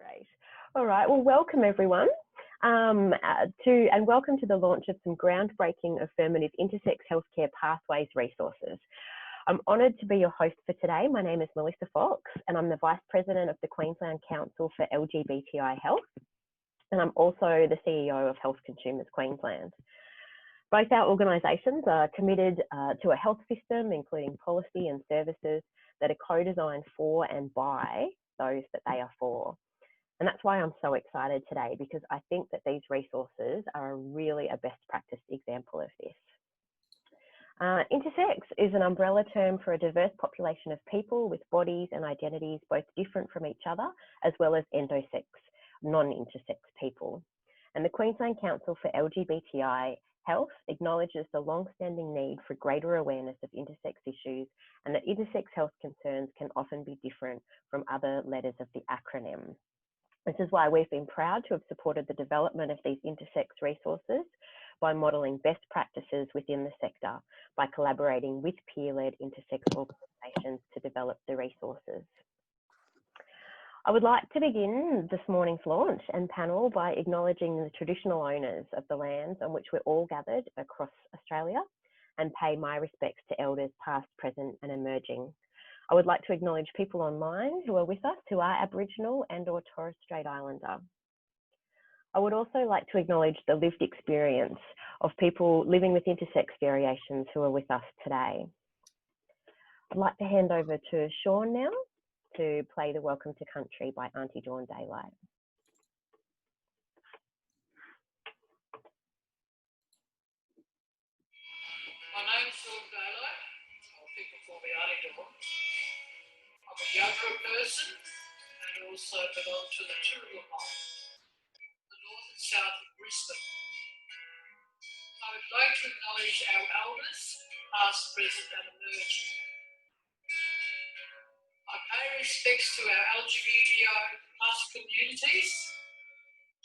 Great. All right. Well, welcome everyone, and welcome to the launch of some groundbreaking affirmative intersex healthcare pathways resources. I'm honoured to be your host for today. My name is Melissa Fox, and I'm the Vice President of the Queensland Council for LGBTI Health, and I'm also the CEO of Health Consumers Queensland. Both our organisations are committed to a health system, including policy and services that are co-designed for and by those that they are for. And that's why I'm so excited today, because I think that these resources are really a best practice example of this. Intersex is an umbrella term for a diverse population of people with bodies and identities both different from each other, as well as endosex, non-intersex people. And the Queensland Council for LGBTI Health acknowledges the long-standing need for greater awareness of intersex issues, and that intersex health concerns can often be different from other letters of the acronym. This is why we've been proud to have supported the development of these intersex resources by modelling best practices within the sector, by collaborating with peer-led intersex organisations to develop the resources. I would like to begin this morning's launch and panel by acknowledging the traditional owners of the lands on which we're all gathered across Australia, and pay my respects to elders past, present and emerging. I would like to acknowledge people online who are with us who are Aboriginal and or Torres Strait Islander. I would also like to acknowledge the lived experience of people living with intersex variations who are with us today. I'd like to hand over to Sean now to play the Welcome to Country by Auntie Dawn Daylight. My name is Dawn Daylight. People call me Auntie Dawn. I'm a younger person and also belong to the Turruwa Mob, the north and south of Brisbane. I would like to acknowledge our elders, past, present and emerging. I pay respects to our LGBTI plus communities,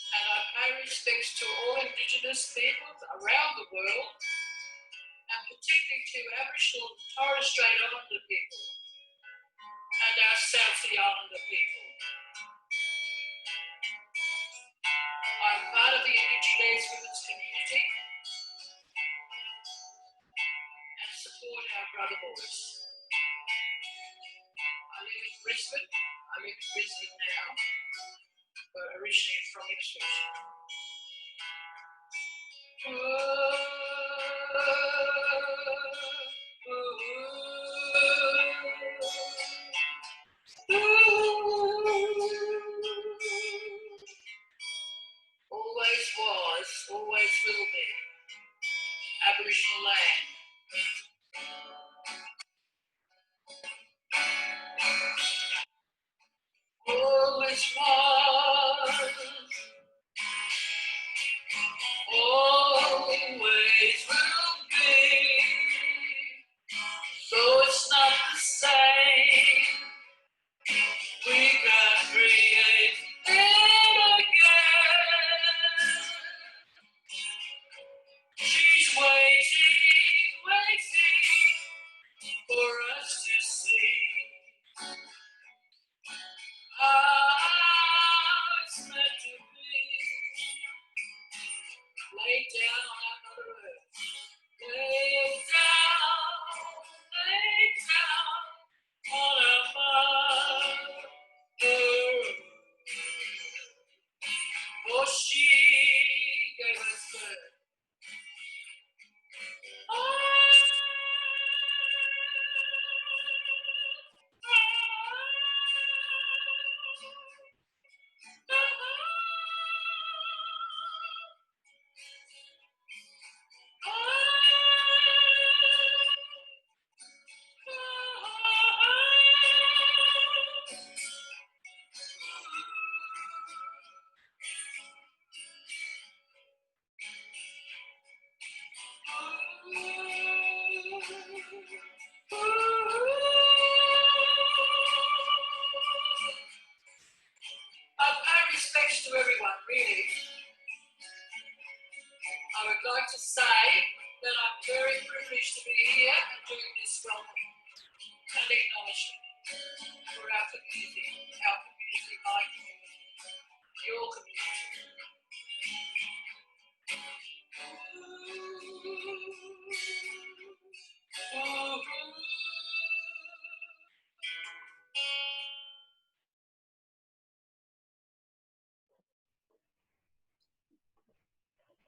and I pay respects to all Indigenous peoples around the world, and particularly to Aboriginal and Torres Strait Islander people and our South Sea Islander people. I'm part of the Indigenous women's community and support our brother boys. I live in Brisbane. I live in Brisbane now, but originally from Ipswich. Always was, always will be, Aboriginal land. Always was, always will be, so it's not the same. We can create it again. She's waiting for us to see how it's meant to be. Lay down on our Mother Earth. Lay down on our Mother Earth. For she gave us birth. I pay respects to everyone, really. I would like to say that I'm very privileged to be here and doing this from an acknowledgement for our community, my community.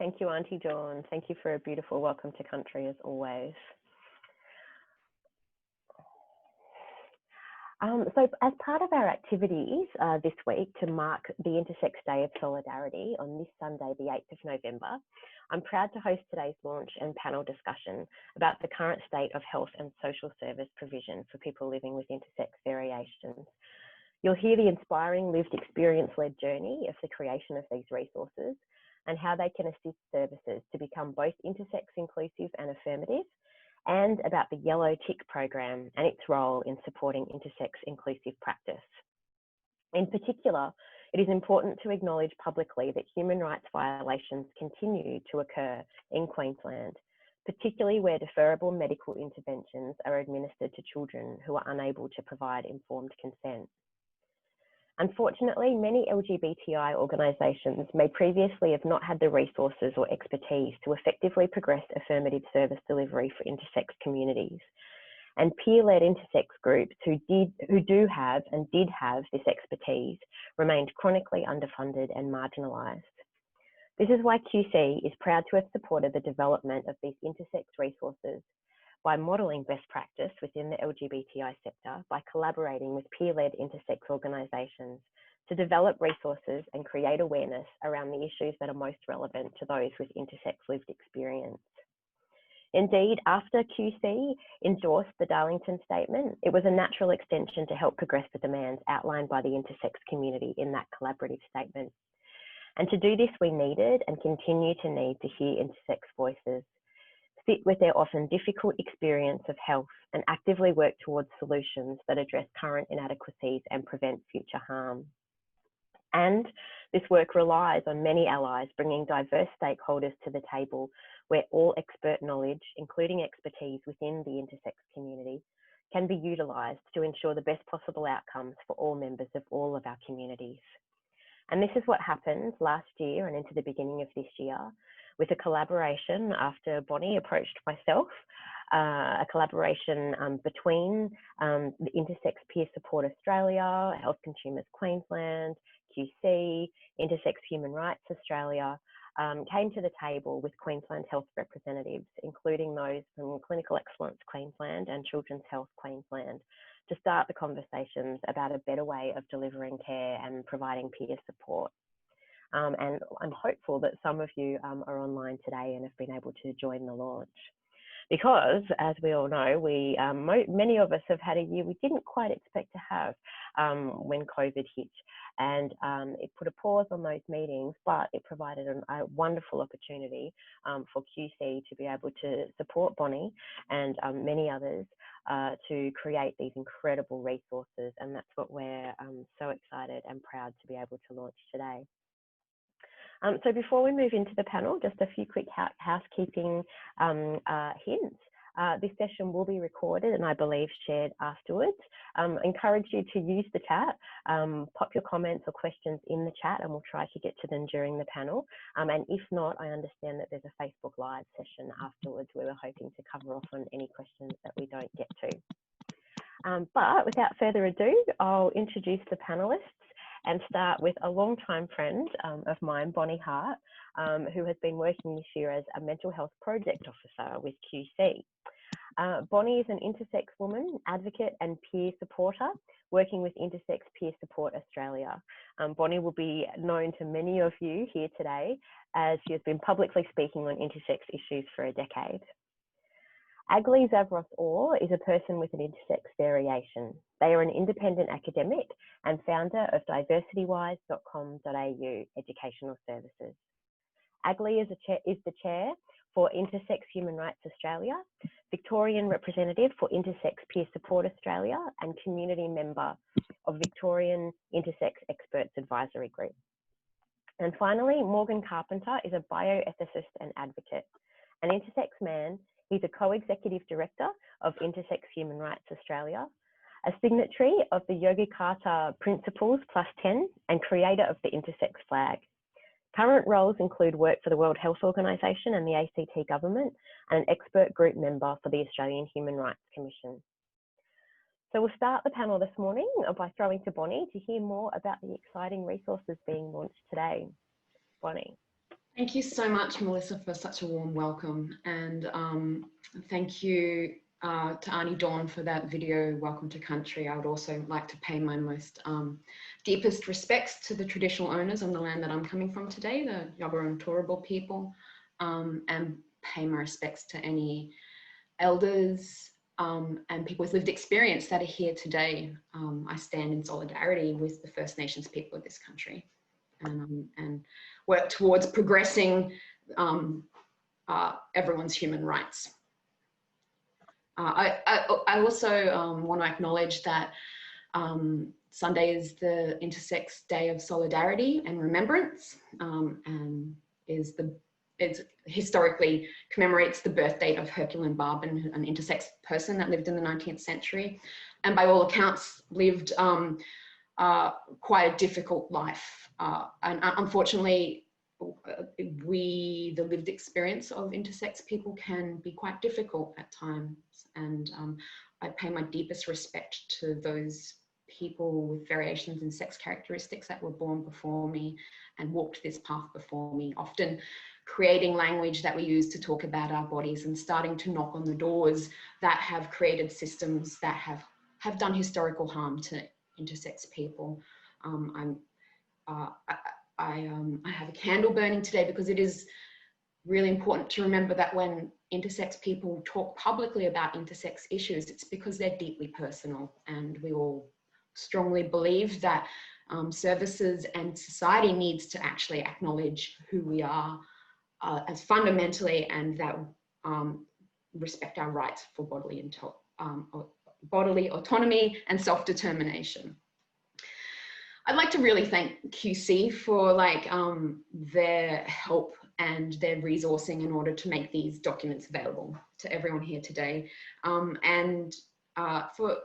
Thank you, Auntie Dawn. Thank you for a beautiful welcome to country as always. So as part of our activities this week to mark the Intersex Day of Solidarity on this Sunday, the 8th of November, I'm proud to host today's launch and panel discussion about the current state of health and social service provision for people living with intersex variations. You'll hear the inspiring lived experience-led journey of the creation of these resources and how they can assist services to become both intersex inclusive and affirmative, and about the Yellow Tick program and its role in supporting intersex inclusive practice. In particular, it is important to acknowledge publicly that human rights violations continue to occur in Queensland, particularly where deferrable medical interventions are administered to children who are unable to provide informed consent. Unfortunately, many LGBTI organisations may previously have not had the resources or expertise to effectively progress affirmative service delivery for intersex communities. And peer-led intersex groups who do have and did have this expertise remained chronically underfunded and marginalised. This is why QC is proud to have supported the development of these intersex resources by modelling best practice within the LGBTI sector by collaborating with peer-led intersex organisations to develop resources and create awareness around the issues that are most relevant to those with intersex lived experience. Indeed, after QC endorsed the Darlington Statement, it was a natural extension to help progress the demands outlined by the intersex community in that collaborative statement. And to do this, we needed and continue to need to hear intersex voices, sit with their often difficult experience of health, and actively work towards solutions that address current inadequacies and prevent future harm. And this work relies on many allies bringing diverse stakeholders to the table where all expert knowledge, including expertise within the intersex community, can be utilised to ensure the best possible outcomes for all members of all of our communities. And this is what happened last year and into the beginning of this year, with a collaboration after Bonnie approached myself, a collaboration between the Intersex Peer Support Australia, Health Consumers Queensland, QC, Intersex Human Rights Australia, came to the table with Queensland health representatives, including those from Clinical Excellence Queensland and Children's Health Queensland, to start the conversations about a better way of delivering care and providing peer support. And I'm hopeful that some of you are online today and have been able to join the launch. Because, as we all know, many of us have had a year we didn't quite expect to have when COVID hit. And it put a pause on those meetings, but it provided a wonderful opportunity for QC to be able to support Bonnie and many others to create these incredible resources. And that's what we're so excited and proud to be able to launch today. So before we move into the panel, just a few quick housekeeping hints. This session will be recorded and I believe shared afterwards. Encourage you to use the chat, pop your comments or questions in the chat and we'll try to get to them during the panel. And if not, I understand that there's a Facebook Live session afterwards where we're hoping to cover off on any questions that we don't get to. But without further ado, I'll introduce the panelists and start with a longtime friend of mine, Bonnie Hart, who has been working this year as a mental health project officer with QC. Bonnie is an intersex woman, advocate and peer supporter, working with Intersex Peer Support Australia. Bonnie will be known to many of you here today as she has been publicly speaking on intersex issues for a decade. Agli Zavros-Orr is a person with an intersex variation. They are an independent academic and founder of diversitywise.com.au educational services. Agli is the chair for Intersex Human Rights Australia, Victorian representative for Intersex Peer Support Australia, and community member of Victorian Intersex Experts Advisory Group. And finally, Morgan Carpenter is a bioethicist and advocate. An intersex man, he's a co-executive director of Intersex Human Rights Australia, a signatory of the Yogyakarta Principles +10 and creator of the Intersex flag. Current roles include work for the World Health Organization and the ACT government, and an expert group member for the Australian Human Rights Commission. So we'll start the panel this morning by throwing to Bonnie to hear more about the exciting resources being launched today. Bonnie. Thank you so much, Melissa, for such a warm welcome. And thank you to Arnie Dawn for that video, Welcome to Country. I would also like to pay my most deepest respects to the traditional owners on the land that I'm coming from today, the Yagara and Turrbal people, and pay my respects to any elders and people with lived experience that are here today. I stand in solidarity with the First Nations people of this country and work towards progressing everyone's human rights. I also want to acknowledge that Sunday is the Intersex Day of Solidarity and Remembrance, and it historically commemorates the birth date of Herculean Barban, an intersex person that lived in the 19th century, and by all accounts lived quite a difficult life. And unfortunately, the lived experience of intersex people can be quite difficult at times. And I pay my deepest respect to those people with variations in sex characteristics that were born before me and walked this path before me, often creating language that we use to talk about our bodies and starting to knock on the doors that have created systems that have done historical harm to intersex people. I have a candle burning today because it is really important to remember that when intersex people talk publicly about intersex issues, it's because they're deeply personal, and we all strongly believe that services and society needs to actually acknowledge who we are as fundamentally, and that respect our rights for bodily autonomy and self-determination. I'd like to really thank QC for their help and their resourcing in order to make these documents available to everyone here today, and for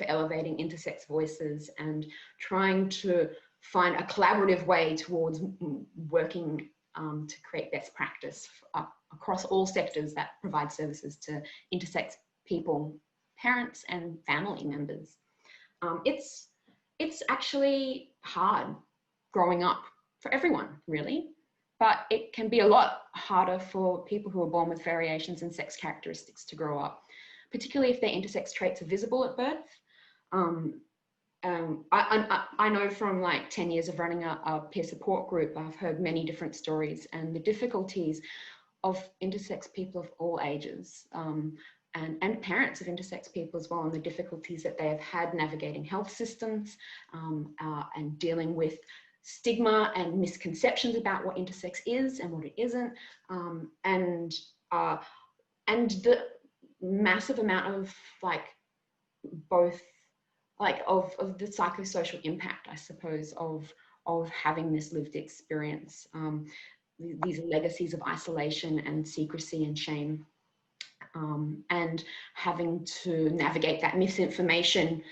elevating intersex voices and trying to find a collaborative way towards working to create best practice across all sectors that provide services to intersex people, parents and family members. It's actually hard growing up for everyone, really, but it can be a lot harder for people who are born with variations in sex characteristics to grow up, particularly if their intersex traits are visible at birth. I know from 10 years of running a peer support group, I've heard many different stories and the difficulties of intersex people of all ages, and parents of intersex people as well, and the difficulties that they have had navigating health systems and dealing with stigma and misconceptions about what intersex is and what it isn't, and the massive amount of of the psychosocial impact, I suppose, of having this lived experience, these legacies of isolation and secrecy and shame. And having to navigate that misinformation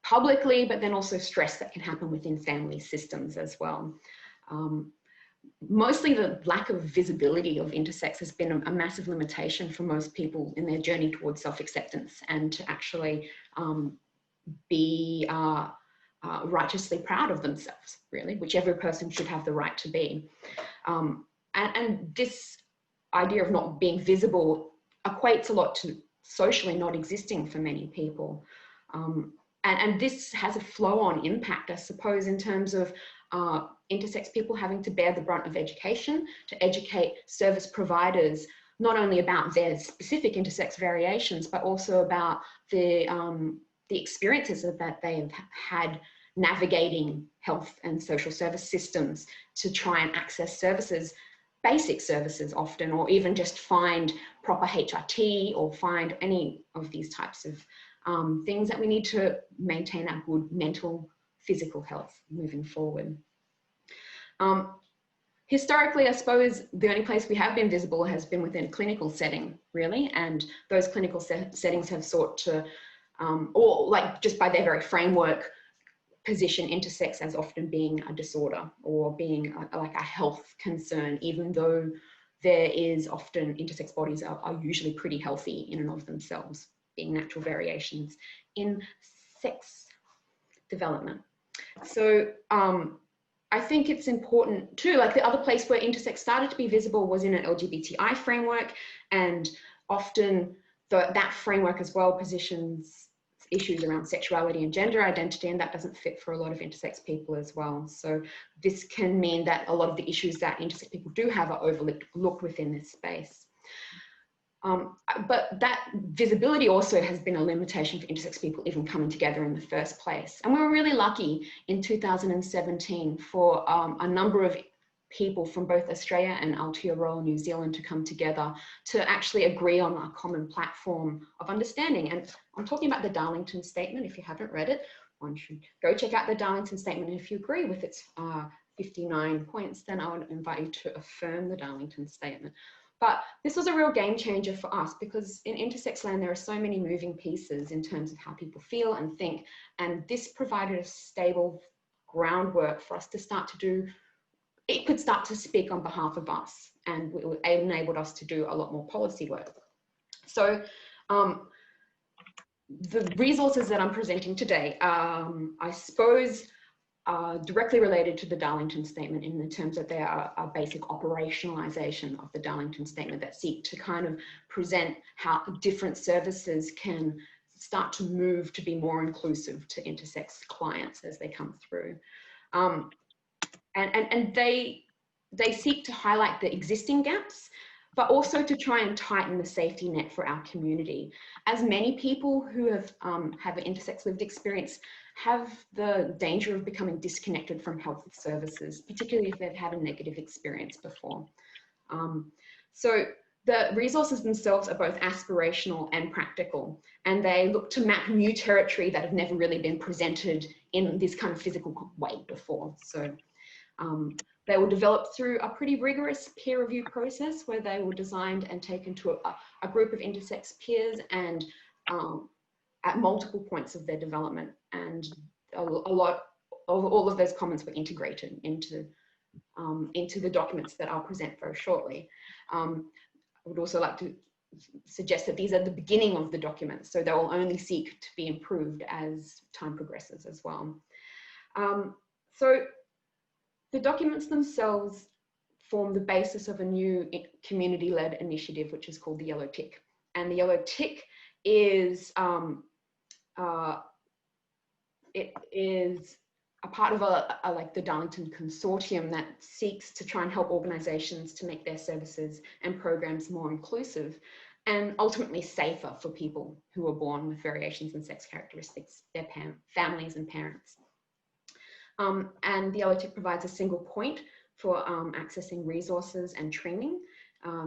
publicly, but then also stress that can happen within family systems as well. Mostly the lack of visibility of intersex has been a massive limitation for most people in their journey towards self-acceptance and to actually be righteously proud of themselves, really, which every person should have the right to be. And this idea of not being visible equates a lot to socially not existing for many people. And this has a flow-on impact, I suppose, in terms of intersex people having to bear the brunt of education, to educate service providers, not only about their specific intersex variations, but also about the experiences that they have had navigating health and social service systems to try and access services, basic services often, or even just find proper HRT or find any of these types of things that we need to maintain our good mental, physical health moving forward. Historically, I suppose the only place we have been visible has been within a clinical setting, really, and those clinical settings have sought to, or just by their very framework, position intersex as often being a disorder or being a health concern, even though there is often intersex bodies are usually pretty healthy in and of themselves, being natural variations in sex development. So I think it's important too, like the other place where intersex started to be visible was in an Lgbti framework, and often that framework as well positions issues around sexuality and gender identity, and that doesn't fit for a lot of intersex people as well. So this can mean that a lot of the issues that intersex people do have are overlooked within this space. But that visibility also has been a limitation for intersex people even coming together in the first place. And we were really lucky in 2017 for a number of people from both Australia and Aotearoa, New Zealand, to come together to actually agree on a common platform of understanding. And I'm talking about the Darlington Statement. If you haven't read it, one should go check out the Darlington Statement. And if you agree with its 59 points, then I would invite you to affirm the Darlington Statement. But this was a real game changer for us, because in intersex land, there are so many moving pieces in terms of how people feel and think. And this provided a stable groundwork for us to start to do. It could start to speak on behalf of us, and it enabled us to do a lot more policy work. So the resources that I'm presenting today, I suppose, are directly related to the Darlington Statement in the terms that they are a basic operationalization of the Darlington Statement that seek to kind of present how different services can start to move to be more inclusive to intersex clients as they come through. And they seek to highlight the existing gaps, but also to try and tighten the safety net for our community. As many people who have an intersex lived experience have the danger of becoming disconnected from health services, particularly if they've had a negative experience before. So the resources themselves are both aspirational and practical, and they look to map new territory that have never really been presented in this kind of physical way before. So they were developed through a pretty rigorous peer review process where they were designed and taken to a group of intersex peers, and at multiple points of their development. And a lot of all of those comments were integrated into the documents that I'll present very shortly. I would also like to suggest that these are the beginning of the documents, so they will only seek to be improved as time progresses as well. So the documents themselves form the basis of a new community-led initiative, which is called the Yellow Tick. And the Yellow Tick is it is a part of like the Darlington Consortium that seeks to try and help organisations to make their services and programs more inclusive and ultimately safer for people who are born with variations in sex characteristics, their families and parents. And the Yellow Tick provides a single point for accessing resources and training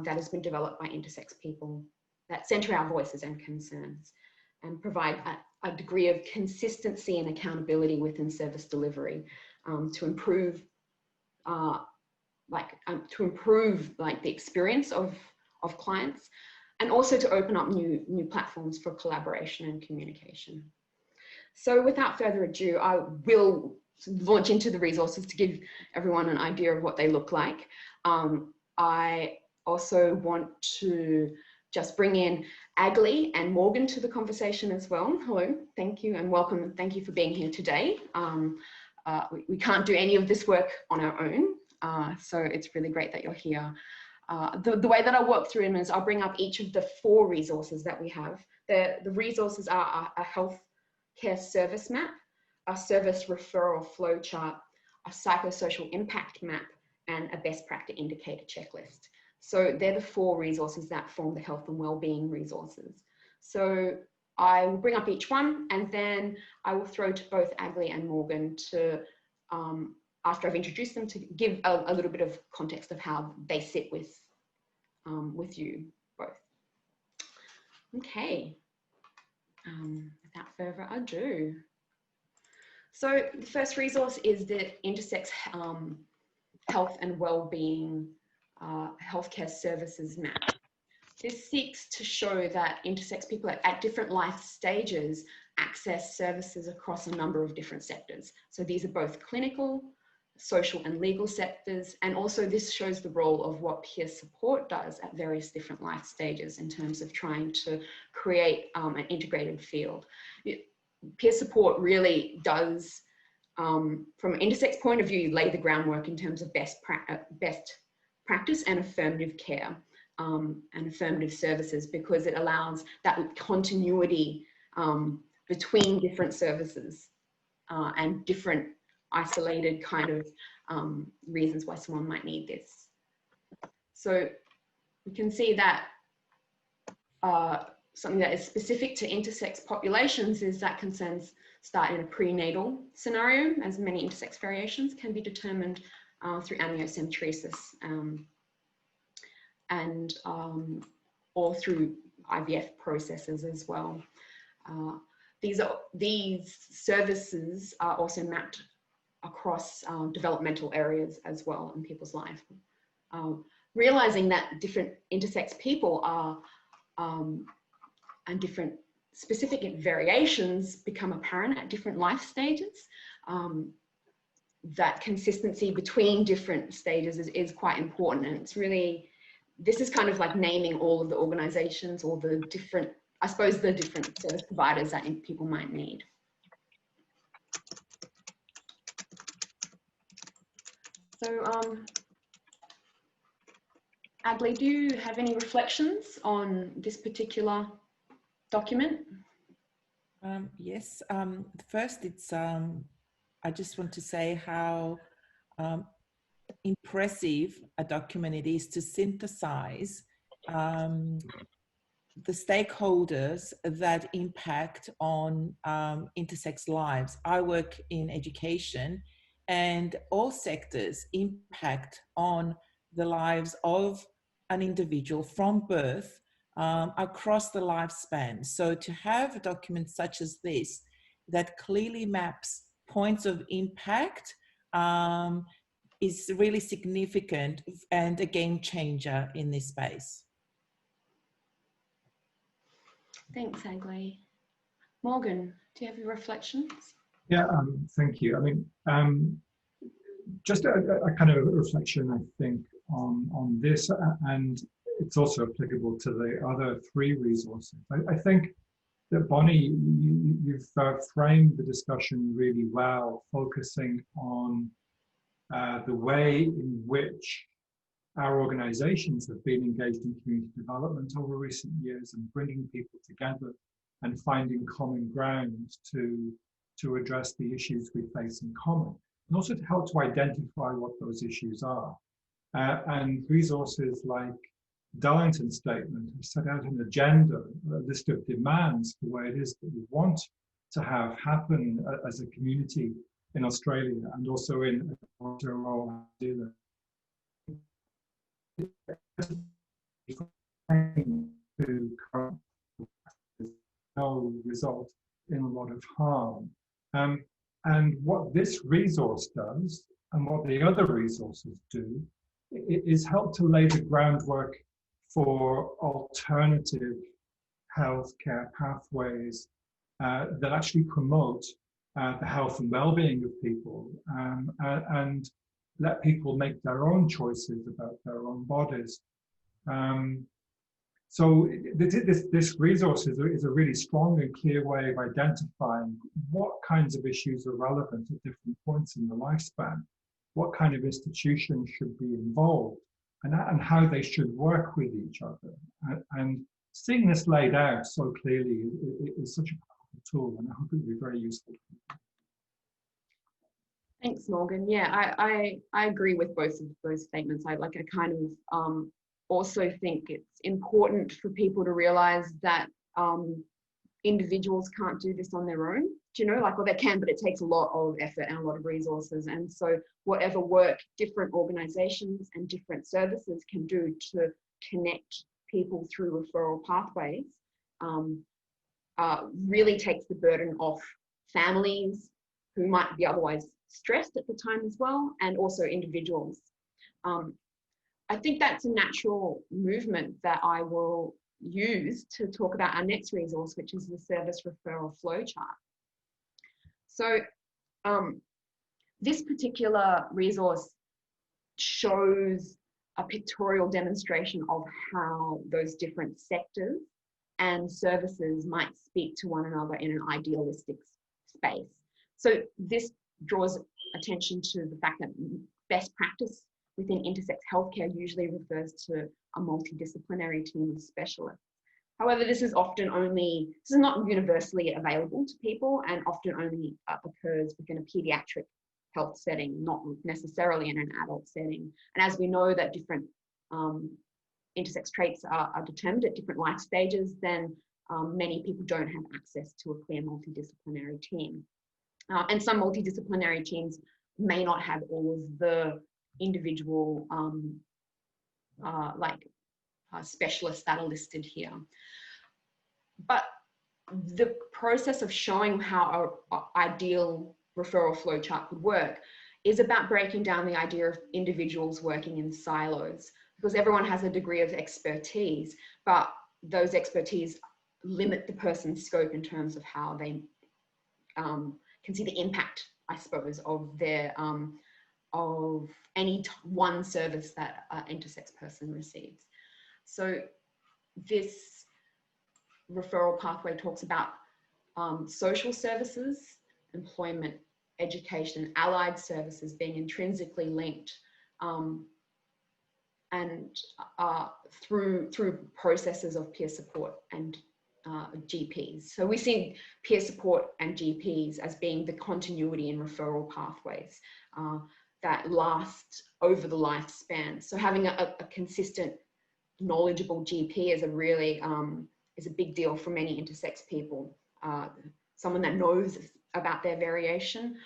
that has been developed by intersex people that centre our voices and concerns and provide a degree of consistency and accountability within service delivery to improve the experience of clients, and also to open up new platforms for collaboration and communication. So without further ado, I will launch into the resources to give everyone an idea of what they look like. I also want to just bring in Agli and Morgan to the conversation as well. Hello, thank you and welcome, and thank you for being here today. We can't do any of this work on our own, so it's really great that you're here. The way that I work through them is I'll bring up each of the 4 resources that we have. The resources are a healthcare service map, a service referral flowchart, a psychosocial impact map, and a best practice indicator checklist. So they're the 4 resources that form the health and wellbeing resources. So I will bring up each one, and then I will throw to both Agli and Morgan to, after I've introduced them, to give a little bit of context of how they sit with you both. Okay, without further ado. So the first resource is the Intersex Health and Wellbeing Healthcare Services Map. This seeks to show that intersex people at different life stages access services across a number of different sectors. So these are both clinical, social and legal sectors, and also this shows the role of what peer support does at various different life stages in terms of trying to create an integrated field. Peer support really does from an intersex point of view, lay the groundwork in terms of best practice and affirmative care and affirmative services, because it allows that continuity between different services and different isolated kind of reasons why someone might need this. So we can see that something that is specific to intersex populations is that concerns start in a prenatal scenario, as many intersex variations can be determined through amniocentesis and or through IVF processes as well. These services are also mapped across developmental areas as well in people's life. Realizing that different intersex people are and different specific variations become apparent at different life stages. That consistency between different stages is quite important, and it's really, this is kind of like naming all of the organizations or the different, I suppose, the different service providers that people might need. So, Agli, do you have any reflections on this particular document? Yes. First, it's I just want to say how impressive a document it is to synthesize the stakeholders that impact on intersex lives. I work in education, and all sectors impact on the lives of an individual from birth across the lifespan. So to have a document such as this that clearly maps points of impact is really significant and a game changer in this space. Thanks, Agli. Morgan, do you have your reflections? Yeah, thank you. I mean, just a kind of reflection, I think, on this, and it's also applicable to the other three resources. I think that, Bonnie, you've framed the discussion really well, focusing on the way in which our organizations have been engaged in community development over recent years and bringing people together and finding common ground to address the issues we face in common, and also to help to identify what those issues are. And resources like Darlington's statement have set out an agenda, a list of demands for what it is that we want to have happen as a community in Australia and also in New Zealand. No result in a lot of harm. And what this resource does, and what the other resources do, is help to lay the groundwork for alternative healthcare pathways that actually promote the health and well-being of people and let people make their own choices about their own bodies. So this resource is a really strong and clear way of identifying what kinds of issues are relevant at different points in the lifespan, what kind of institutions should be involved, and how they should work with each other. And seeing this laid out so clearly is such a powerful tool, and I hope it will be very useful. Thanks, Morgan. Yeah, I agree with both of those statements. I kind of also think it's important for people to realize that individuals can't do this on their own. Do you know, like, well, they can, but it takes a lot of effort and a lot of resources. And so whatever work different organizations and different services can do to connect people through referral pathways really takes the burden off families who might be otherwise stressed at the time as well, and also individuals. I think that's a natural movement that I will use to talk about our next resource, which is the service referral flowchart. So this particular resource shows a pictorial demonstration of how those different sectors and services might speak to one another in an idealistic space. So this draws attention to the fact that best practice within intersex healthcare usually refers to a multidisciplinary team of specialists. However, this is not universally available to people, and often only occurs within a pediatric health setting, not necessarily in an adult setting. And as we know that different intersex traits are determined at different life stages, then many people don't have access to a clear multidisciplinary team. And some multidisciplinary teams may not have all of the individual specialists that are listed here. But the process of showing how our ideal referral flowchart would work is about breaking down the idea of individuals working in silos, because everyone has a degree of expertise, but those expertise limit the person's scope in terms of how they can see the impact, I suppose, of their of any one service that an intersex person receives. So this referral pathway talks about social services, employment, education, allied services being intrinsically linked, and through processes of peer support and GPs. So we see peer support and GPs as being the continuity in referral pathways that last over the lifespan. So having a consistent, knowledgeable GP is a really is a big deal for many intersex people. Someone that knows about their variation,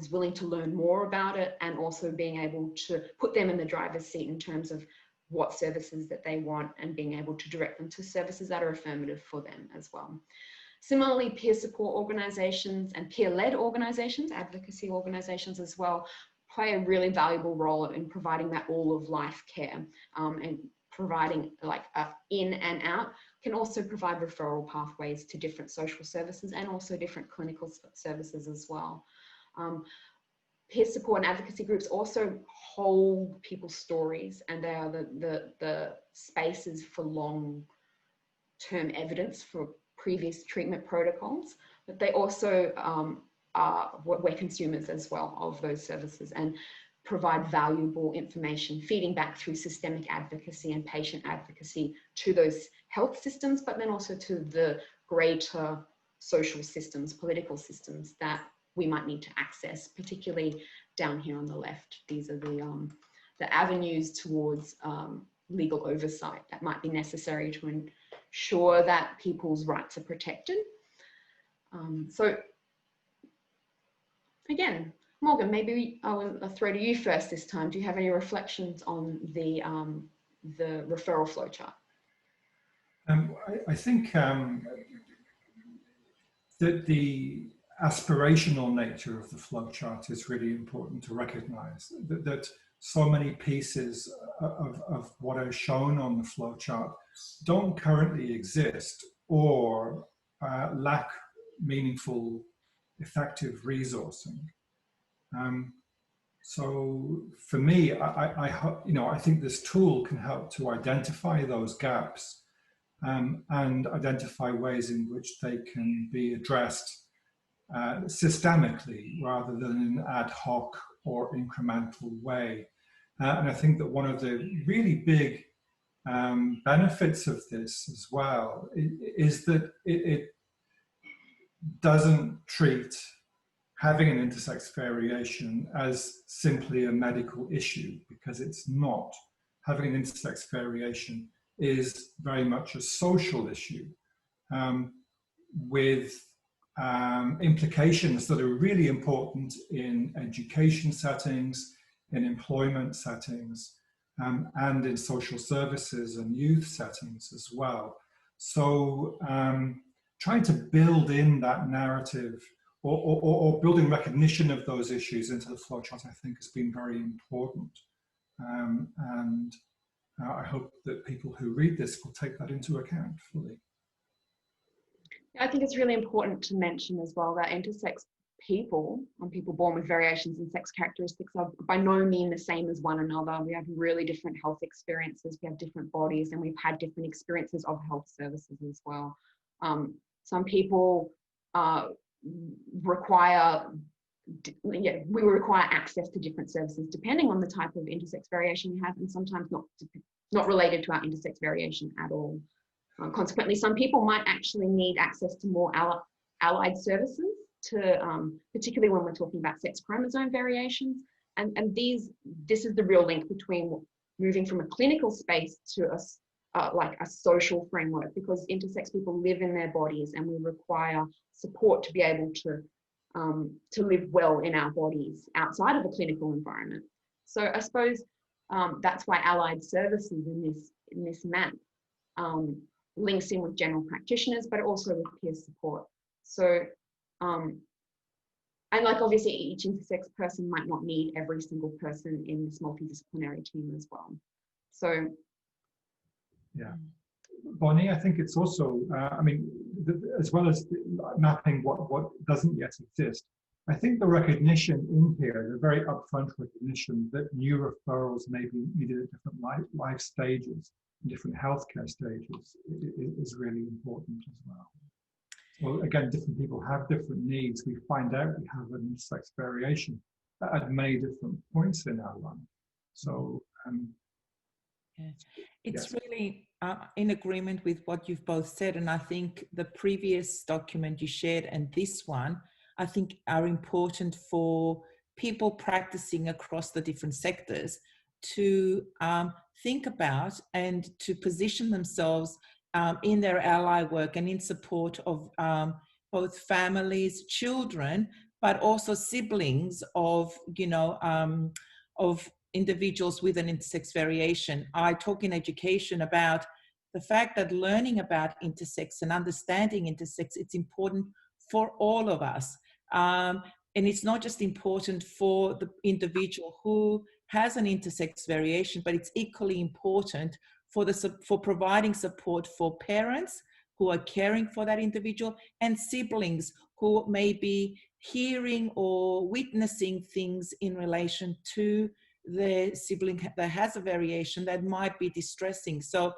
is willing to learn more about it, and also being able to put them in the driver's seat in terms of what services that they want, and being able to direct them to services that are affirmative for them as well. Similarly, peer support organisations and peer-led organisations, advocacy organisations as well, play a really valuable role in providing that all-of-life care, and providing like in and out, can also provide referral pathways to different social services and also different clinical services as well. Peer support and advocacy groups also hold people's stories, and they are the spaces for long-term evidence for previous treatment protocols, but they also we're consumers as well of those services and provide valuable information, feeding back through systemic advocacy and patient advocacy to those health systems, but then also to the greater social systems, political systems that we might need to access, particularly down here on the left. These are the avenues towards legal oversight that might be necessary to ensure that people's rights are protected. So again, Morgan, maybe I'll throw to you first this time. Do you have any reflections on the referral flowchart? I think that the aspirational nature of the flowchart is really important to recognise. That so many pieces of what are shown on the flowchart don't currently exist or lack meaningful, effective resourcing. So for me, I think this tool can help to identify those gaps and identify ways in which they can be addressed systemically rather than in an ad hoc or incremental way. And I think that one of the really big benefits of this as well is that it doesn't treat having an intersex variation as simply a medical issue, because it's not. Having an intersex variation is very much a social issue with implications that are really important in education settings, in employment settings, and in social services and youth settings as well. So trying to build in that narrative or building recognition of those issues into the flowchart, I think, has been very important. And I hope that people who read this will take that into account fully. I think it's really important to mention as well that intersex people, and people born with variations in sex characteristics, are by no means the same as one another. We have really different health experiences, we have different bodies, and we've had different experiences of health services as well. Some people require we require access to different services depending on the type of intersex variation we have, and sometimes not related to our intersex variation at all. Consequently, some people might actually need access to more allied services, particularly when we're talking about sex chromosome variations. And this is the real link between moving from a clinical space to like a social framework, because intersex people live in their bodies and we require support to be able to live well in our bodies outside of a clinical environment. So I suppose that's why allied services in this map links in with general practitioners, but also with peer support. So, and like obviously each intersex person might not need every single person in this multidisciplinary team as well. So, yeah. Bonnie, I think it's also, I mean, as well as mapping what doesn't yet exist, I think the recognition in here, the very upfront recognition that new referrals may be needed at different life stages, different healthcare stages, is really important as well. Well, again, different people have different needs. We find out we have an intersex variation at many different points in our life. So, yeah. It's yes. really in agreement with what you've both said. And I think the previous document you shared and this one, I think are important for people practicing across the different sectors to think about and to position themselves in their ally work and in support of both families, children, but also siblings of, of individuals with an intersex variation. I talk in education about the fact that learning about intersex and understanding intersex, it's important for all of us. And it's not just important for the individual who has an intersex variation, but it's equally important for providing support for parents who are caring for that individual and siblings who may be hearing or witnessing things in relation to the sibling that has a variation that might be distressing. So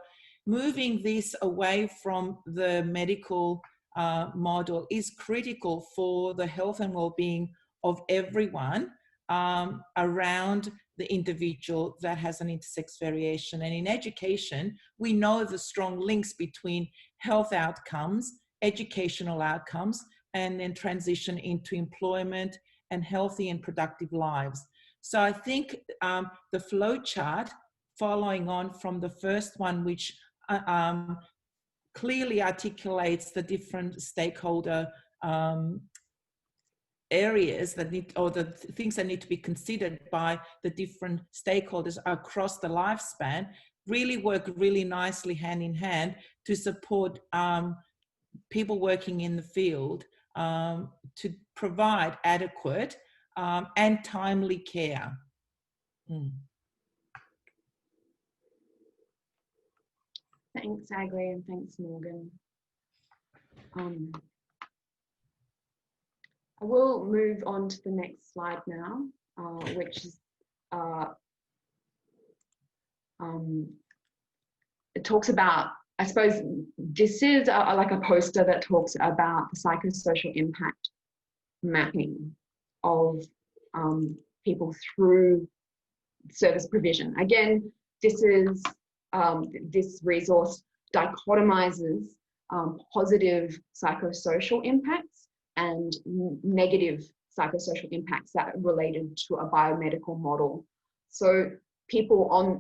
moving this away from the medical model is critical for the health and well-being of everyone around the individual that has an intersex variation. And in education, we know the strong links between health outcomes, educational outcomes, and then transition into employment and healthy and productive lives. So I think the flow chart, following on from the first one, which clearly articulates the different stakeholder areas that need, or the things that need to be considered by the different stakeholders across the lifespan, really work really nicely hand in hand to support people working in the field to provide adequate and timely care. Thanks, Agri, and thanks, Morgan. I will move on to the next slide now, which is, it talks about, I suppose this is like a poster that talks about the psychosocial impact mapping of people through service provision. Again, this is, this resource dichotomizes positive psychosocial impacts and negative psychosocial impacts that are related to a biomedical model. So people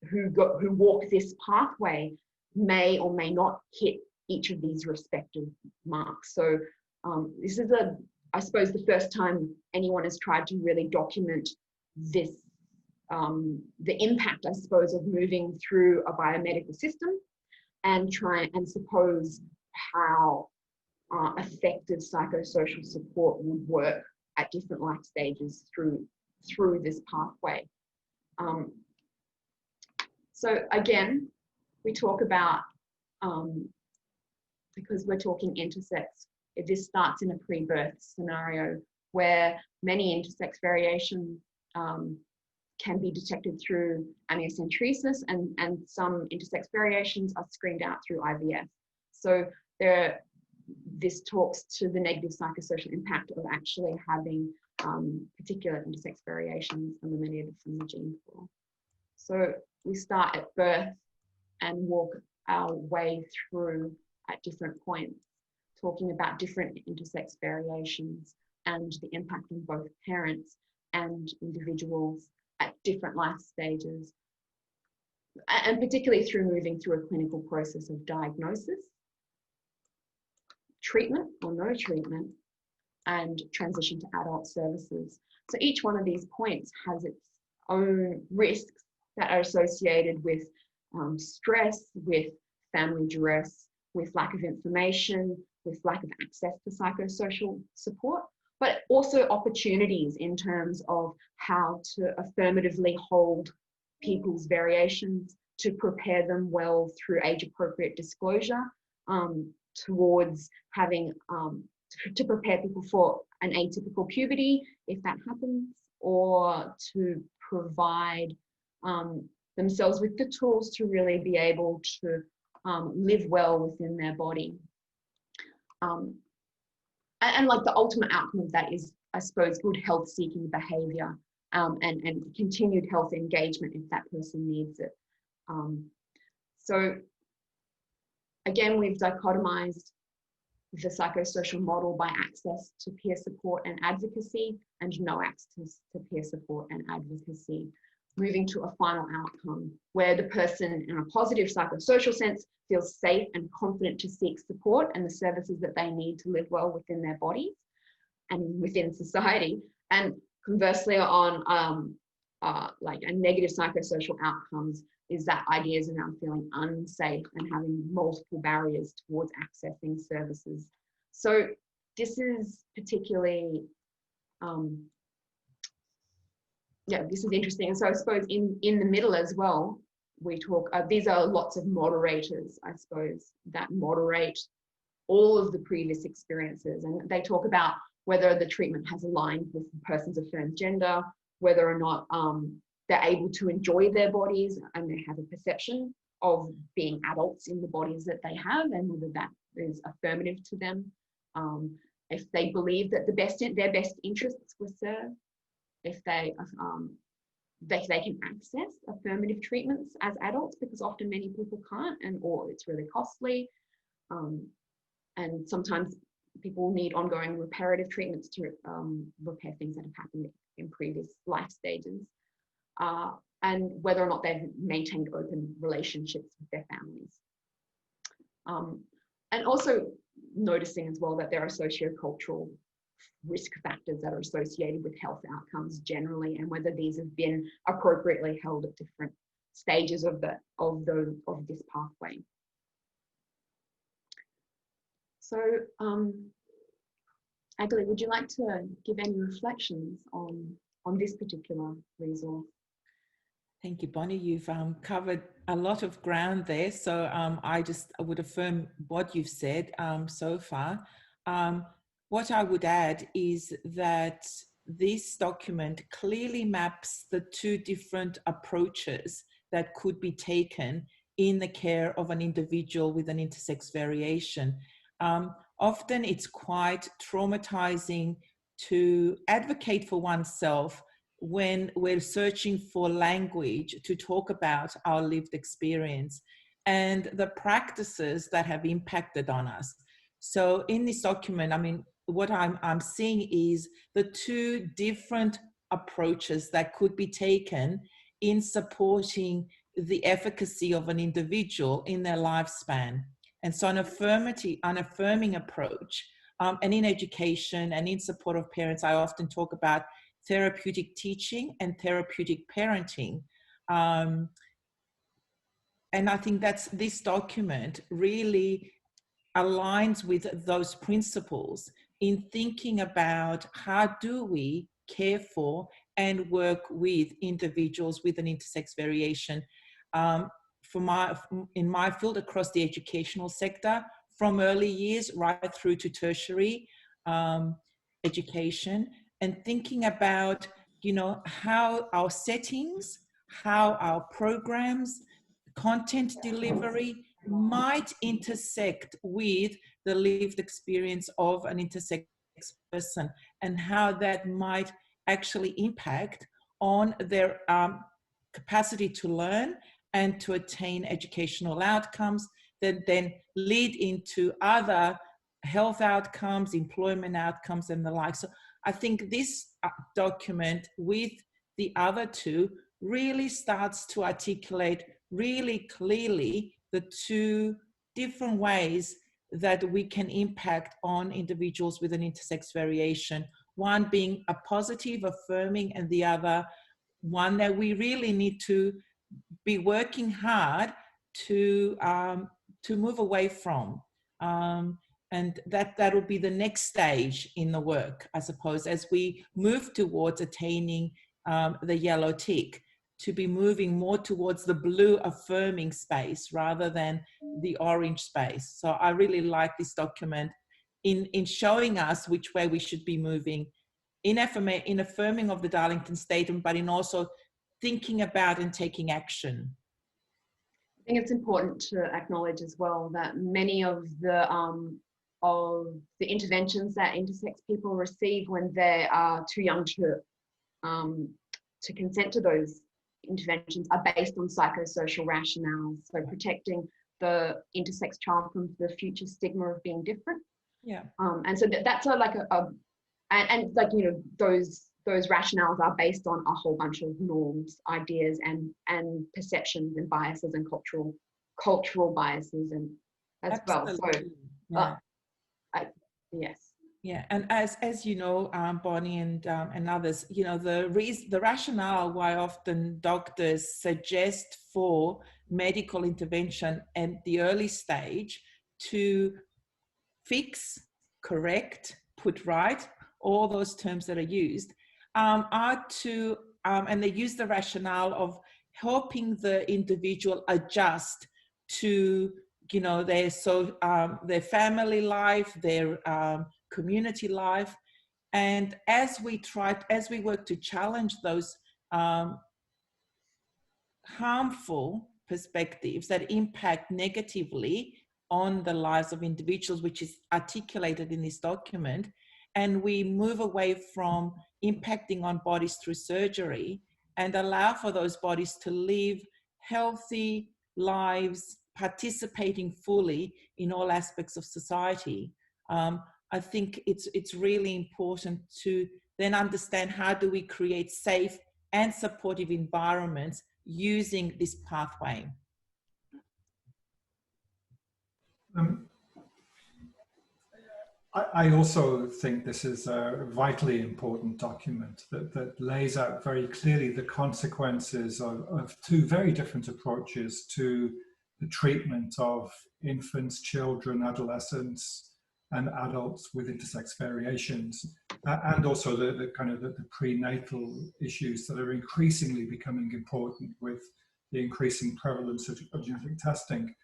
who walk this pathway may or may not hit each of these respective marks. So this is I suppose the first time anyone has tried to really document this, the impact, I suppose, of moving through a biomedical system and try and suppose how effective psychosocial support would work at different life stages through this pathway. So again, we talk about, because we're talking intersex, this starts in a pre-birth scenario where many intersex variations can be detected through amniocentesis, and some intersex variations are screened out through IVF. So this talks to the negative psychosocial impact of actually having particular intersex variations eliminated from the gene pool. So we start at birth and walk our way through at different points, talking about different intersex variations and the impact on both parents and individuals at different life stages, and particularly through moving through a clinical process of diagnosis, treatment or no treatment, and transition to adult services. So each one of these points has its own risks that are associated with stress, with family duress, with lack of information, with lack of access to psychosocial support, but also opportunities in terms of how to affirmatively hold people's variations, to prepare them well through age-appropriate disclosure, towards having, to prepare people for an atypical puberty, if that happens, or to provide themselves with the tools to really be able to live well within their body. And like the ultimate outcome of that is, I suppose, good health-seeking behaviour and continued health engagement if that person needs it. So again, we've dichotomized the psychosocial model by access to peer support and advocacy and no access to peer support and advocacy, moving to a final outcome where the person in a positive psychosocial sense feels safe and confident to seek support and the services that they need to live well within their bodies and within society. And conversely, on like a negative psychosocial outcomes is that ideas around feeling unsafe and having multiple barriers towards accessing services. So this is particularly, yeah, this is interesting. And so I suppose in the middle as well, we talk, these are lots of moderators, I suppose, that moderate all of the previous experiences. And they talk about whether the treatment has aligned with the person's affirmed gender, whether or not they're able to enjoy their bodies and they have a perception of being adults in the bodies that they have, and whether that is affirmative to them. If they believe that their best interests were served, if they can access affirmative treatments as adults, because often many people can't, or it's really costly. And sometimes people need ongoing reparative treatments to repair things that have happened in previous life stages. And whether or not they've maintained open relationships with their families. And also noticing as well that there are sociocultural risk factors that are associated with health outcomes generally, and whether these have been appropriately held at different stages of this pathway. So, Agli, would you like to give any reflections on this particular resource? Thank you, Bonnie. You've covered a lot of ground there. So I would affirm what you've said so far. What I would add is that this document clearly maps the two different approaches that could be taken in the care of an individual with an intersex variation. Often it's quite traumatizing to advocate for oneself when we're searching for language to talk about our lived experience and the practices that have impacted on us. So in this document, I mean, what I'm seeing is the two different approaches that could be taken in supporting the efficacy of an individual in their lifespan. And so an affirming approach, and in education and in support of parents, I often talk about therapeutic teaching and therapeutic parenting. And I think this document really aligns with those principles in thinking about how do we care for and work with individuals with an intersex variation. In my field across the educational sector, from early years right through to tertiary education, and thinking about, you know, how our settings, how our programs, content delivery might intersect with the lived experience of an intersex person, and how that might actually impact on their capacity to learn and to attain educational outcomes that then lead into other health outcomes, employment outcomes, and the like. So I think this document with the other two really starts to articulate really clearly the two different ways that we can impact on individuals with an intersex variation. One being a positive, affirming, and the other one that we really need to be working hard to move away from. And that will be the next stage in the work, I suppose, as we move towards attaining the yellow tick, to be moving more towards the blue affirming space rather than the orange space. So I really like this document in showing us which way we should be moving in affirming of the Darlington Statement, but in also thinking about and taking action. I think it's important to acknowledge as well that many of the interventions that intersex people receive when they are too young to consent to those interventions are based on psychosocial rationales. So protecting the intersex child from the future stigma of being different. Yeah. And so that's those rationales are based on a whole bunch of norms, ideas, and perceptions and biases and cultural biases and as Absolutely. well. So, yes. Yeah, and as you know, Bonnie and others, you know, the rationale why often doctors suggest for medical intervention at the early stage to fix, correct, put right, all those terms that are used, are to, and they use the rationale of helping the individual adjust to, you know, their family life, their community life. And as we work to challenge those harmful perspectives that impact negatively on the lives of individuals, which is articulated in this document, and we move away from impacting on bodies through surgery and allow for those bodies to live healthy lives, participating fully in all aspects of society. I think it's really important to then understand how do we create safe and supportive environments using this pathway. I also think this is a vitally important document that lays out very clearly the consequences of two very different approaches to the treatment of infants, children, adolescents, and adults with intersex variations, and also the prenatal issues that are increasingly becoming important with the increasing prevalence of genetic testing.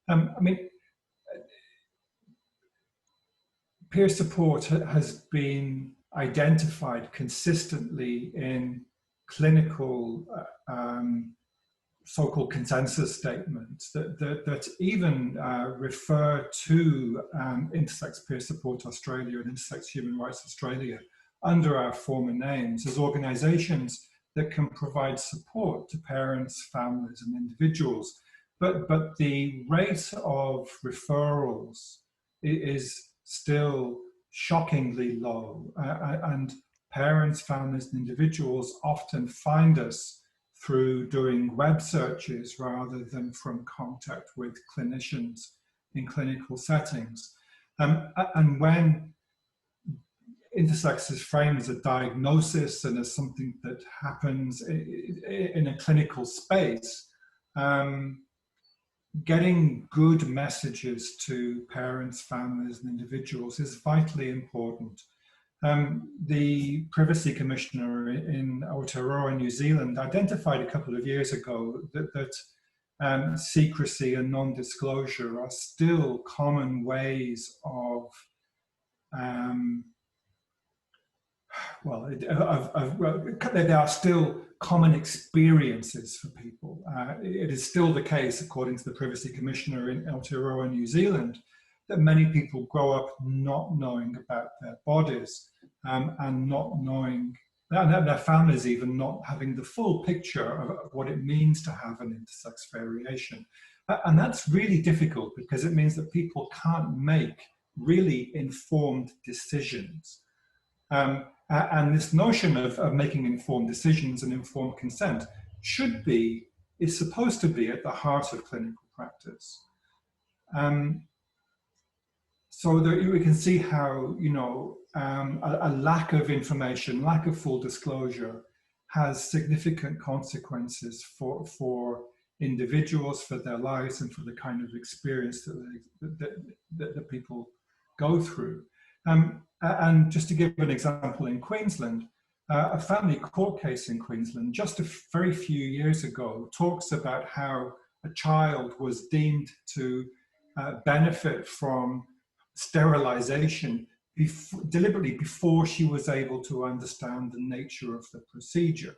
I mean, peer support has been identified consistently in clinical so-called consensus statements that even refer to Intersex Peer Support Australia and Intersex Human Rights Australia under our former names as organisations that can provide support to parents, families and individuals. But the rate of referrals is still shockingly low, and parents, families and individuals often find us through doing web searches rather than from contact with clinicians in clinical settings. And when intersex is framed as a diagnosis and as something that happens in a clinical space, getting good messages to parents, families, and individuals is vitally important. The Privacy Commissioner in Aotearoa, New Zealand, identified a couple of years ago that secrecy and non-disclosure are still common ways of there are still common experiences for people. It is still the case, according to the Privacy Commissioner in Aotearoa, New Zealand, that many people grow up not knowing about their bodies. and not knowing, and their families even not having the full picture of what it means to have an intersex variation. And that's really difficult because it means that people can't make really informed decisions. And this notion of making informed decisions and informed consent is supposed to be at the heart of clinical practice. So that we can see how, you know, a lack of information, lack of full disclosure has significant consequences for individuals, for their lives, and for the kind of experience that people go through. And just to give an example, in Queensland, a family court case in Queensland just a very few years ago talks about how a child was deemed to benefit from sterilization deliberately before she was able to understand the nature of the procedure.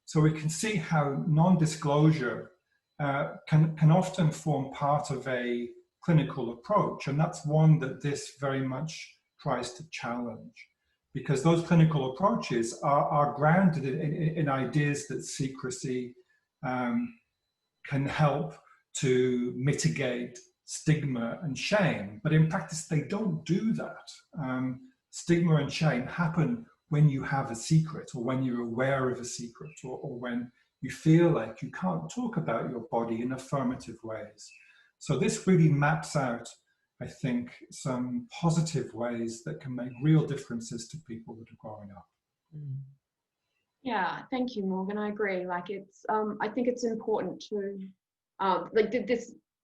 So we can see how non-disclosure can often form part of a clinical approach, and that's one that this very much tries to challenge, because those clinical approaches are grounded in ideas that secrecy can help to mitigate stigma and shame, but in practice they don't do that. Stigma and shame happen when you have a secret, or when you're aware of a secret, or when you feel like you can't talk about your body in affirmative ways. So this really maps out, I think, some positive ways that can make real differences to people that are growing up. Yeah, thank you, Morgan. I agree. Like, it's, I think it's important to, like,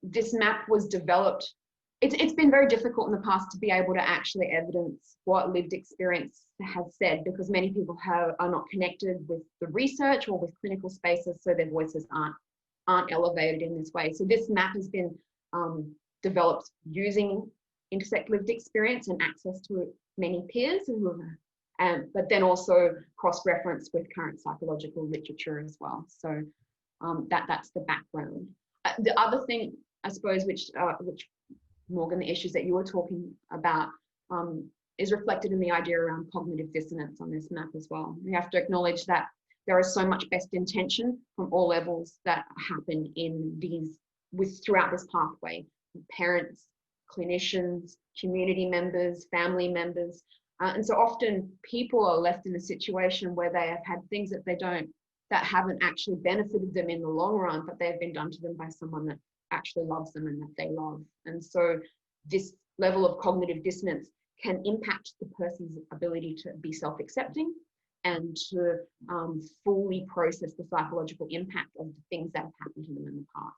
this map was developed. It's been very difficult in the past to be able to actually evidence what lived experience has said, because many people are not connected with the research or with clinical spaces, so their voices aren't elevated in this way. So this map has been developed using intersex lived experience and access to many peers who are, but then also cross-reference with current psychological literature as well. So that's the background. The other thing, I suppose, which Morgan, the issues that you were talking about, is reflected in the idea around cognitive dissonance on this map as well. We have to acknowledge that there is so much best intention from all levels that happen in throughout this pathway. Parents, clinicians, community members, family members. And so often people are left in a situation where they have had things that haven't actually benefited them in the long run, but they've been done to them by someone that actually loves them and that they love. And so this level of cognitive dissonance can impact the person's ability to be self-accepting and to fully process the psychological impact of the things that have happened to them in the past.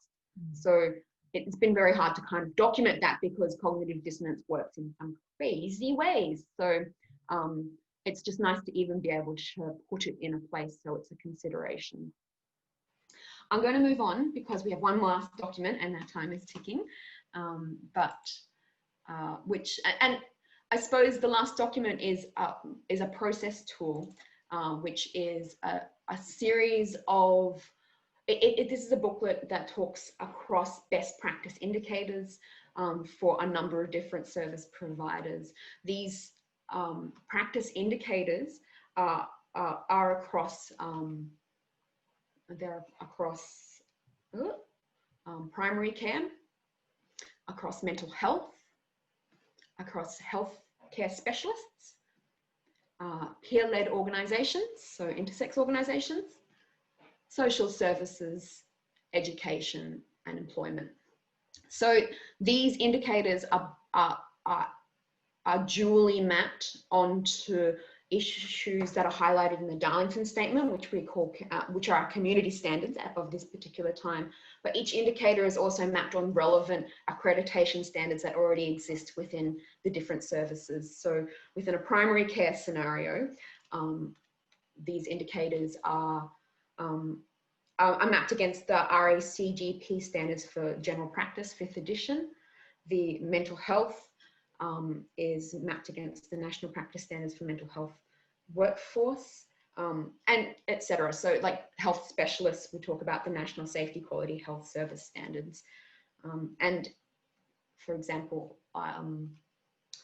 So it's been very hard to kind of document that, because cognitive dissonance works in some crazy ways. So it's just nice to even be able to put it in a place so it's a consideration. I'm going to move on because we have one last document and our time is ticking. And I suppose the last document is a process tool, which is a series of, this is a booklet that talks across best practice indicators for a number of different service providers. These practice indicators are across, they're across primary care, across mental health, across healthcare specialists, peer-led organisations, so intersex organisations, social services, education, and employment. So these indicators are dually mapped onto issues that are highlighted in the Darlington Statement, which we call, which are our community standards of this particular time. But each indicator is also mapped on relevant accreditation standards that already exist within the different services. So within a primary care scenario, these indicators are mapped against the RACGP standards for general practice, 5th edition. The mental health is mapped against the National Practice Standards for Mental Health Workforce, and etc. So like health specialists, we talk about the National Safety Quality Health Service Standards. And for example,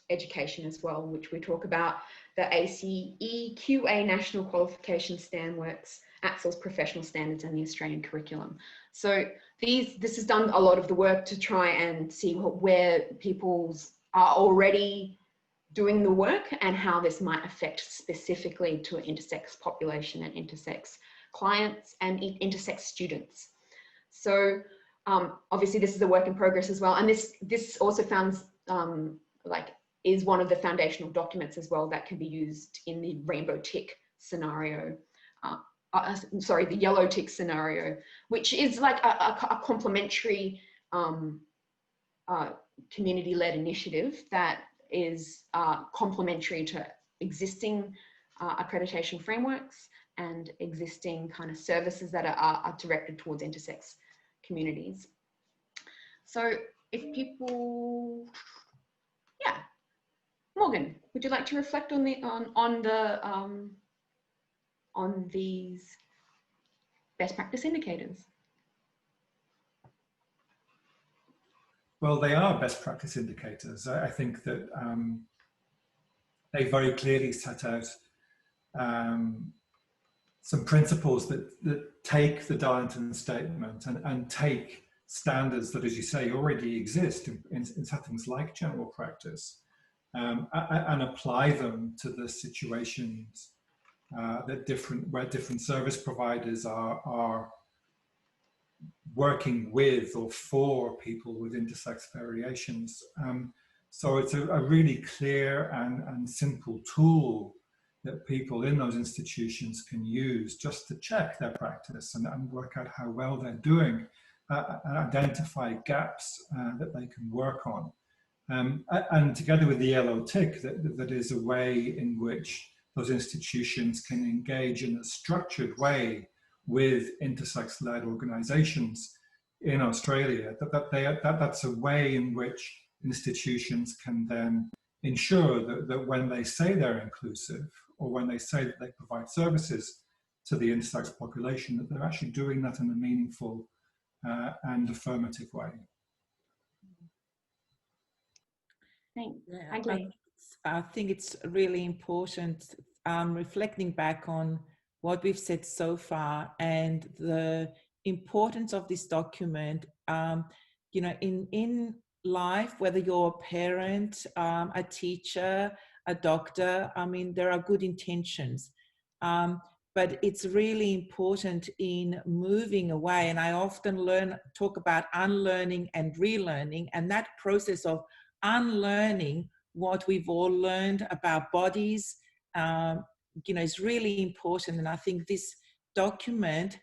education as well, which we talk about the ACE QA National Qualification Standards, AXL's professional standards, and the Australian curriculum. So this has done a lot of the work to try and see where people are already doing the work and how this might affect specifically to an intersex population and intersex clients and intersex students. So obviously this is a work in progress as well. And this also found is one of the foundational documents as well that can be used in the rainbow tick scenario. Sorry, the yellow tick scenario, which is like a complementary community-led initiative that is complementary to existing accreditation frameworks and existing kind of services that are directed towards intersex communities. So if people, yeah, Morgan, would you like to reflect on these best practice indicators? Well, they are best practice indicators. I think that they very clearly set out some principles that take the Darlington Statement and take standards that, as you say, already exist in settings like general practice, and apply them to the situations where different service providers are working with or for people with intersex variations. So it's a really clear and simple tool that people in those institutions can use just to check their practice and work out how well they're doing, and identify gaps that they can work on. And together with the yellow tick, that is a way in which those institutions can engage in a structured way with intersex-led organisations in Australia. That's a way in which institutions can then ensure that when they say they're inclusive, or when they say that they provide services to the intersex population, that they're actually doing that in a meaningful and affirmative way. Thanks. Yeah, I think it's really important, reflecting back on what we've said so far and the importance of this document. You know, in life, whether you're a parent, a teacher, a doctor, I mean, there are good intentions, but it's really important in moving away. And I often talk about unlearning and relearning, and that process of unlearning what we've all learned about bodies, you know, is really important. And I think this document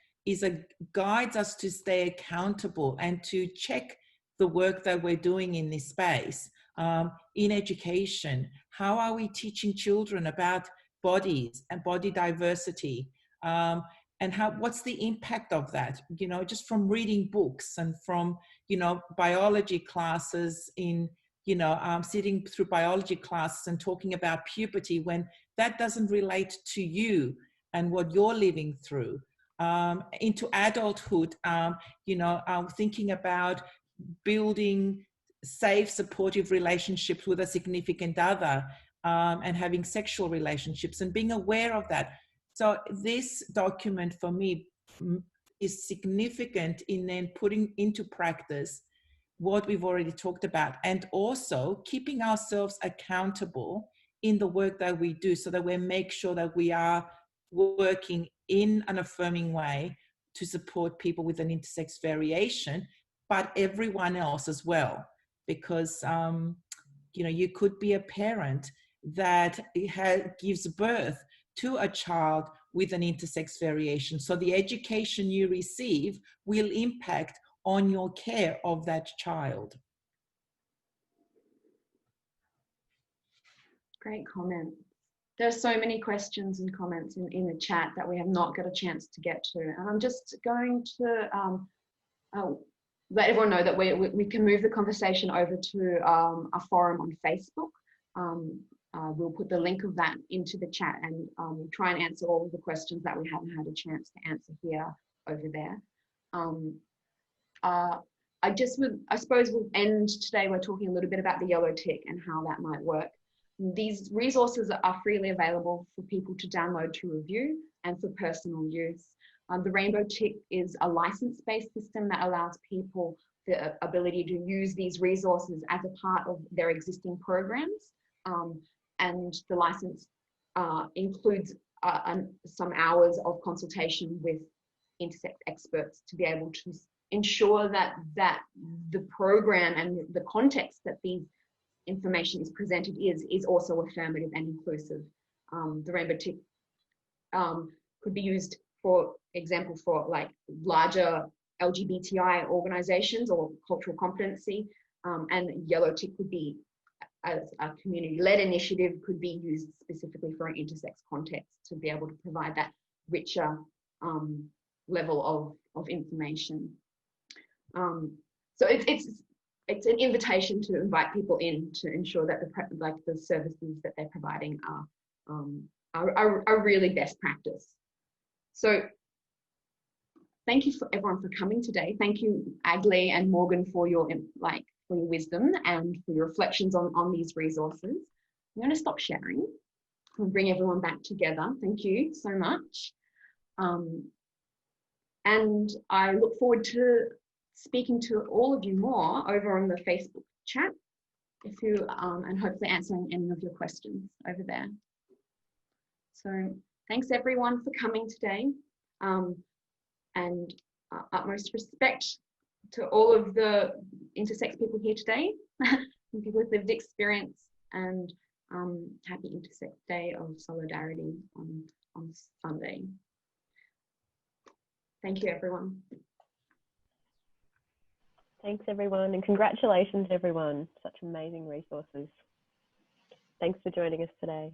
guides us to stay accountable and to check the work that we're doing in this space. In education, how are we teaching children about bodies and body diversity? And what's the impact of that? You know, just from reading books and from, you know, biology classes sitting through biology classes and talking about puberty when that doesn't relate to you and what you're living through. Into adulthood, thinking about building safe, supportive relationships with a significant other, and having sexual relationships and being aware of that. So this document for me is significant in then putting into practice what we've already talked about, and also keeping ourselves accountable in the work that we do, so that we make sure that we are working in an affirming way to support people with an intersex variation, but everyone else as well. Because, you could be a parent that gives birth to a child with an intersex variation. So the education you receive will impact on your care of that child. Great comment. There's so many questions and comments in the chat that we have not got a chance to get to. And I'm just going to let everyone know that we can move the conversation over to a forum on Facebook. We'll put the link of that into the chat and try and answer all of the questions that we haven't had a chance to answer here over there. I suppose we'll end today. We're talking a little bit about the yellow tick and how that might work. These resources are freely available for people to download to review and for personal use. The Rainbow Tick is a license-based system that allows people the ability to use these resources as a part of their existing programs. And the license includes some hours of consultation with intersex experts to be able to ensure that the program and the context that these information is presented is also affirmative and inclusive. The Rainbow Tick could be used, for example, for like larger LGBTI organizations or cultural competency, and Yellow Tick could be, as a community-led initiative, could be used specifically for an intersex context to be able to provide that richer level of information. So it's an invitation to invite people in to ensure that the services that they're providing are really best practice. So thank you for everyone for coming today. Thank you, Agli and Morgan, for your wisdom and for your reflections on these resources. I'm going to stop sharing and bring everyone back together. Thank you so much. And I look forward to speaking to all of you more over on the Facebook chat, and hopefully answering any of your questions over there. So thanks everyone for coming today, and utmost respect to all of the intersex people here today, and people with lived experience, and happy Intersex Day of Solidarity on Sunday. Thank you, everyone. Thanks, everyone, and congratulations, everyone. Such amazing resources. Thanks for joining us today.